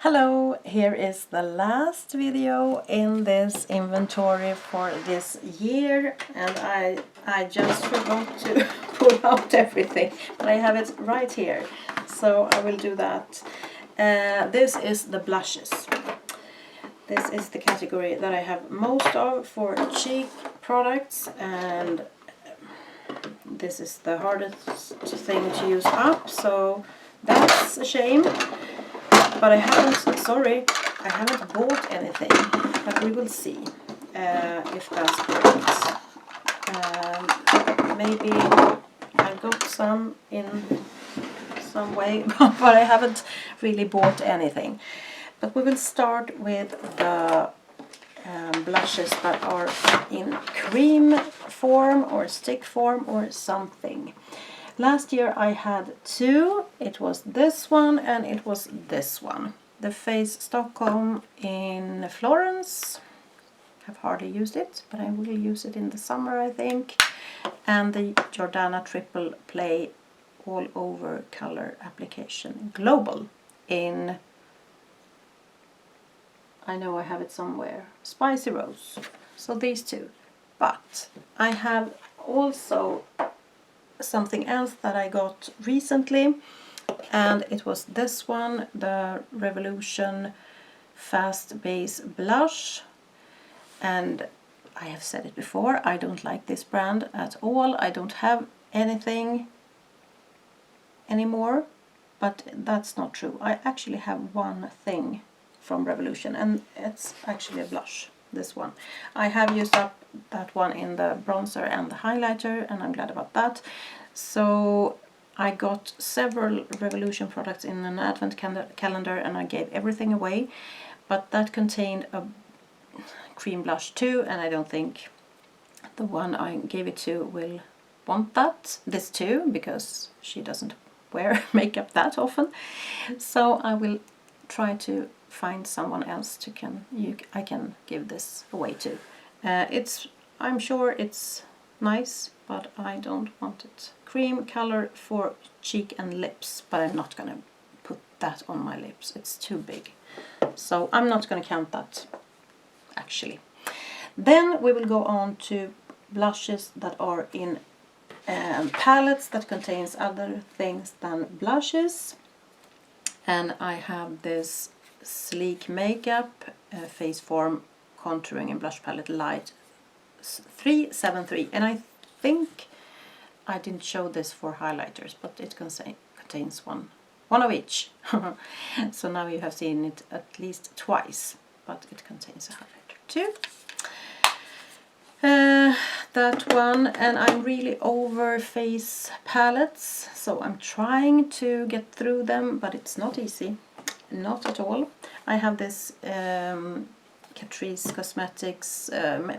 Hello, here is the last video in this inventory for this year, and I just forgot to pull out everything, but I have it right here, so I will do that. This is the blushes. This is the category that I have most of for cheek products, and this is the hardest thing to use up, so that's a shame. But I haven't bought anything, but we will see if that's correct. Maybe I got some in some way, but I haven't really bought anything. But we will start with the blushes that are in cream form or stick form or something. Last year I had two. It was this one and it was this one. The Face Stockholm in Florence. I've hardly used it, but I will use it in the summer, I think. And the Jordana Triple Play All Over Color Application Global in, I know I have it somewhere, Spicy Rose. So these two. But I have also something else that I got recently, and it was this one, the Revolution Fast Base Blush. And I have said it before, I don't like this brand at all. I don't have anything anymore, but that's not true. I actually have one thing from Revolution, and it's actually a blush, this one. I have used up that one in the bronzer and the highlighter, and I'm glad about that. So I got several Revolution products in an advent calendar, and I gave everything away, but that contained a cream blush too, and I don't think the one I gave it to will want this too, because she doesn't wear makeup that often. So I will try to find someone else I can give this away to. I'm sure it's nice, but I don't want it. Cream color for cheek and lips, but I'm not gonna put that on my lips. It's too big, so I'm not gonna count that actually. Then we will go on to blushes that are in palettes that contains other things than blushes, and I have this Sleek Makeup Face Form Contouring and Blush Palette Light 373, and I think I didn't show this for highlighters, but it contains one of each. So now you have seen it at least twice, but it contains a highlighter too. That one, and I'm really over face palettes, so I'm trying to get through them, but it's not easy, not at all. I have this Catrice Cosmetics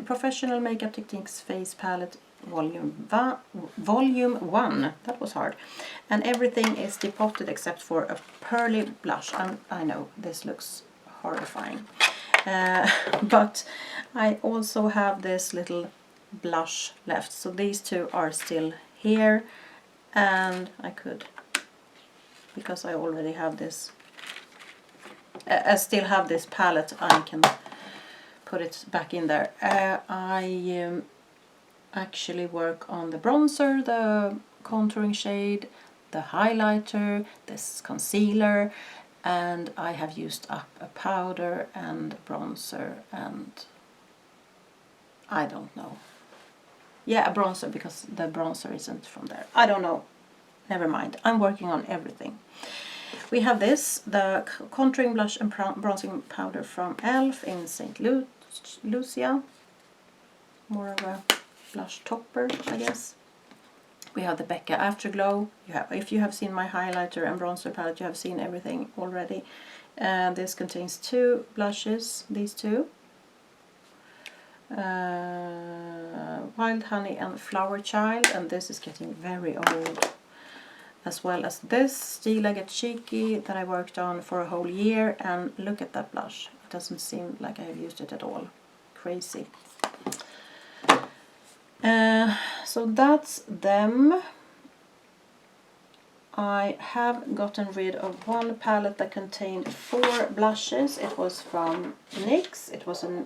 Professional Makeup Techniques Face Palette Volume 1. That was hard. And everything is depotted except for a pearly blush. I know this looks horrifying. But I also have this little blush left. So these two are still here. And I could, because I already have this, I still have this palette, I can put it back in there. I actually work on the bronzer, the contouring shade, the highlighter, this concealer, and I have used up a powder and bronzer, and I don't know. Yeah, a bronzer, because the bronzer isn't from there. I don't know. Never mind. I'm working on everything. We have this, the contouring blush and bronzing powder from e.l.f. in St. Lucia. More of a blush topper, I guess. We have the Becca Afterglow. If you have seen my highlighter and bronzer palette, you have seen everything already. This contains two blushes, these two. Wild Honey and Flower Child, and this is getting very old. As well as this Stila Get Cheeky that I worked on for a whole year, and look at that blush. It doesn't seem like I have used it at all. Crazy. So that's them. I have gotten rid of one palette that contained 4 blushes. It was from NYX. It was an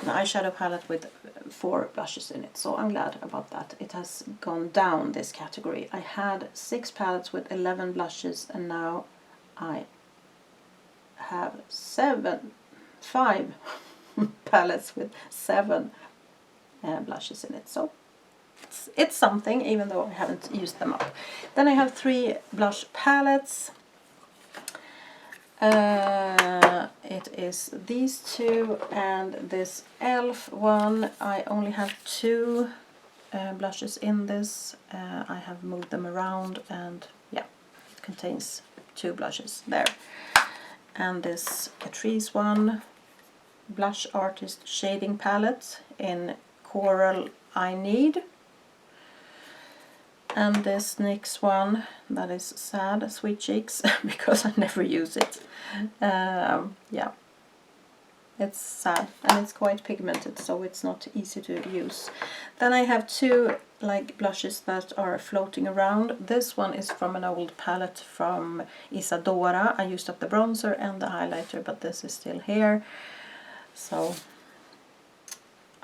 eyeshadow palette with 4 blushes in it, so I'm glad about that. It has gone down this category. I had 6 palettes with 11 blushes, and now I have 5 palettes with 7 blushes in it, so it's something, even though I haven't used them up. Then I have 3 blush palettes. It is these 2 and this e.l.f. one. I only have 2 blushes in this. I have moved them around, and yeah, it contains 2 blushes there. And this Catrice one, Blush Artist Shading Palette in Coral I Need. And this NYX one, that is sad, Sweet Cheeks, because I never use it. Yeah, it's sad, and it's quite pigmented, so it's not easy to use. Then I have 2 like blushes that are floating around. This one is from an old palette from Isadora. I used up the bronzer and the highlighter, but this is still here. So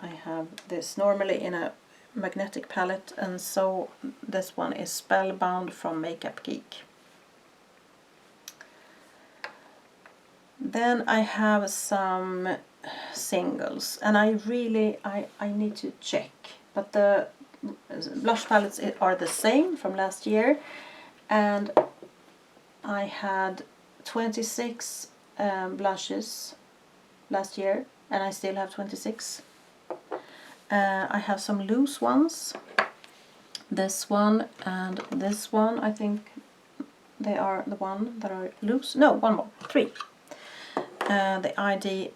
I have this normally in a magnetic palette, and so this one is Spellbound from Makeup Geek. Then I have some singles, and I need to check, but the blush palettes are the same from last year, and I had 26 blushes last year, and I still have 26. I have some loose ones, this one and this one. I think they are the one that are loose. No, one more, 3. The ID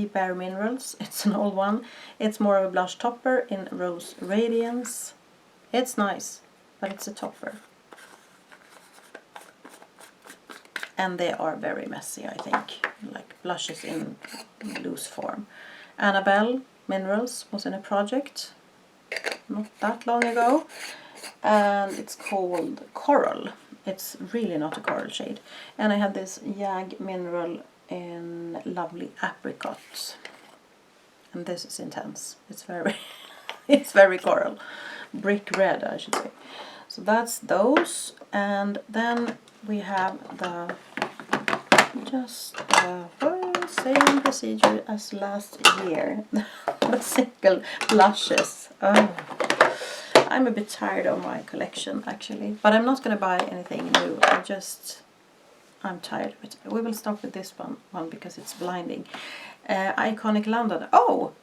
Bare Minerals. It's an old one. It's more of a blush topper in Rose Radiance. It's nice, but it's a topper. And they are very messy, I think, like blushes in loose form. Annabelle Minerals was in a project not that long ago, and it's called Coral. It's really not a coral shade. And I have this YAG Mineral in Lovely Apricot, and this is intense. It's very it's very coral, brick red, I should say. So that's those, and then we have the same procedure as last year. The single blushes. Oh, I'm a bit tired of my collection, actually, but I'm not going to buy anything new. I'm tired of it. We will start with this one because it's blinding. Iconic London. Oh,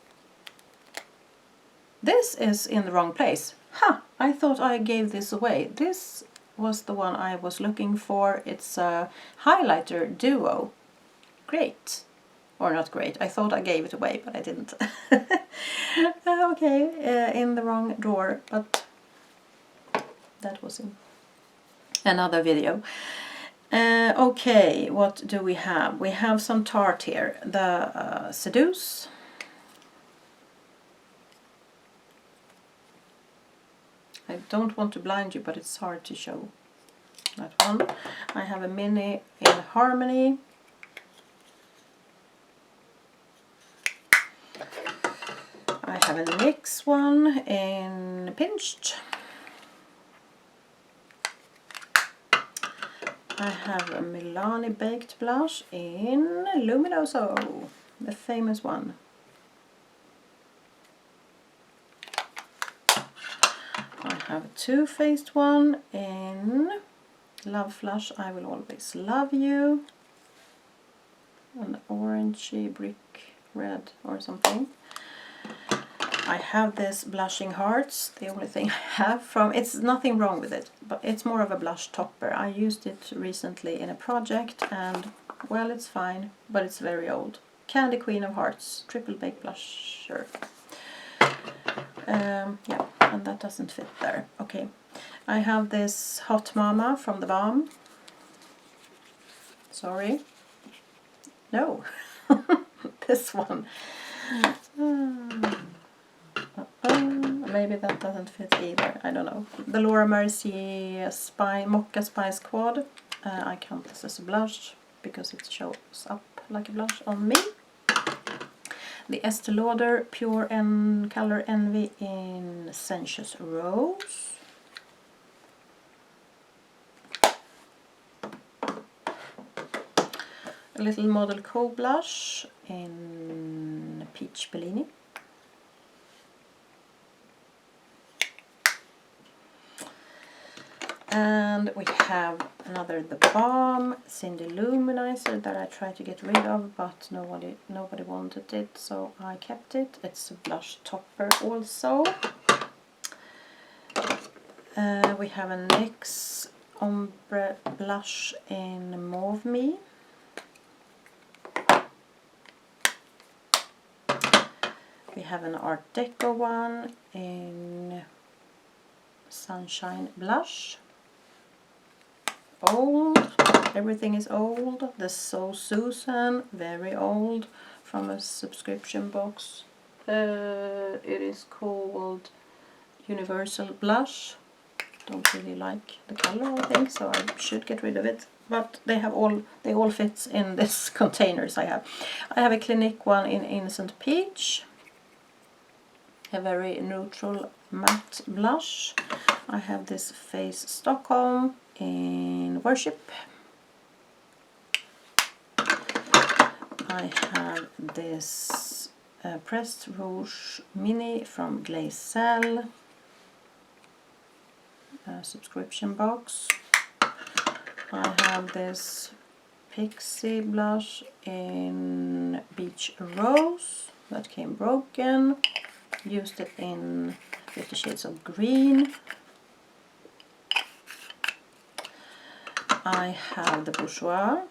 this is in the wrong place. Ha! I thought I gave this away. This was the one I was looking for. It's a highlighter duo. Great. Or not great. I thought I gave it away, but I didn't. Okay, in the wrong drawer, but that was in another video. Okay, what do we have? We have some Tarte here. The Seduce. I don't want to blind you, but it's hard to show that one. I have a mini in Harmony. I have a NYX one in Pinched. I have a Milani Baked Blush in Luminoso, the famous one. I have a Too Faced one in Love Flush, I Will Always Love You. An orangey brick red or something. I have this Blushing Hearts, the only thing I have from, it's nothing wrong with it, but it's more of a blush topper. I used it recently in a project, and well, it's fine, but it's very old. Candy Queen of Hearts, Triple Baked Blusher. Yeah, and that doesn't fit there. Okay, I have this Hot Mama from the Balm. Sorry. No, this one. maybe that doesn't fit either, I don't know. The Laura Mercier Mocha Spice Quad. I count this as a blush because it shows up like a blush on me. The Estee Lauder Pure Color Envy in Sensuous Rose. A little Model Co blush in Peach Bellini. And we have another The Balm Cindy Luminizer that I tried to get rid of, but nobody wanted it, so I kept it. It's a blush topper also. We have a NYX Ombre Blush in Mauve Me. We have an Art Deco one in Sunshine Blush. Old, everything is old. The So Susan, very old, from a subscription box. It is called Universal Blush. Don't really like the color, I think, so I should get rid of it. But they all fit in this containers I have. I have a Clinique one in Innocent Peach. A very neutral matte blush. I have this Face Stockholm in Worship. I have this Pressed Rouge Mini from Glazel, subscription box. I have this Pixie blush in Beach Rose that came broken. Used it in 50 Shades of Green. I have the Bourjois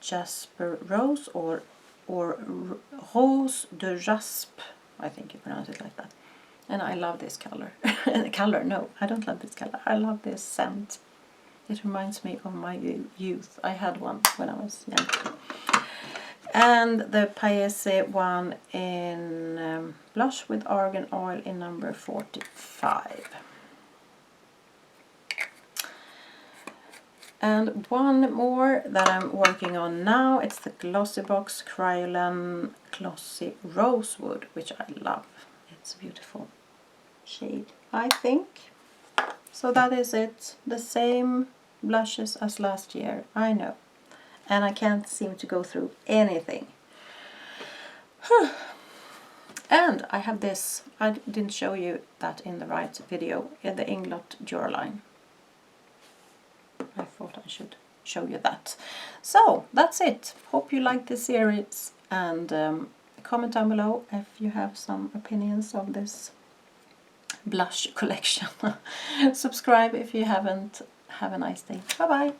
Jasper Rose or Rose de Jaspe, I think you pronounce it like that. And I love this color. No, I don't love this color. I love this scent. It reminds me of my youth. I had one when I was young. And the Paese one in Blush with Argan Oil in number 45. And one more that I'm working on now, it's the Glossybox Kryolan Glossy Rosewood, which I love. It's a beautiful shade, I think. So that is it. The same blushes as last year, I know. And I can't seem to go through anything. And I have this, I didn't show you that in the right video, in the Inglot Jewelry. I thought I should show you that. So that's it. Hope you like this series, and comment down below if you have some opinions of this blush collection. Subscribe if you haven't. Have a nice day. Bye bye.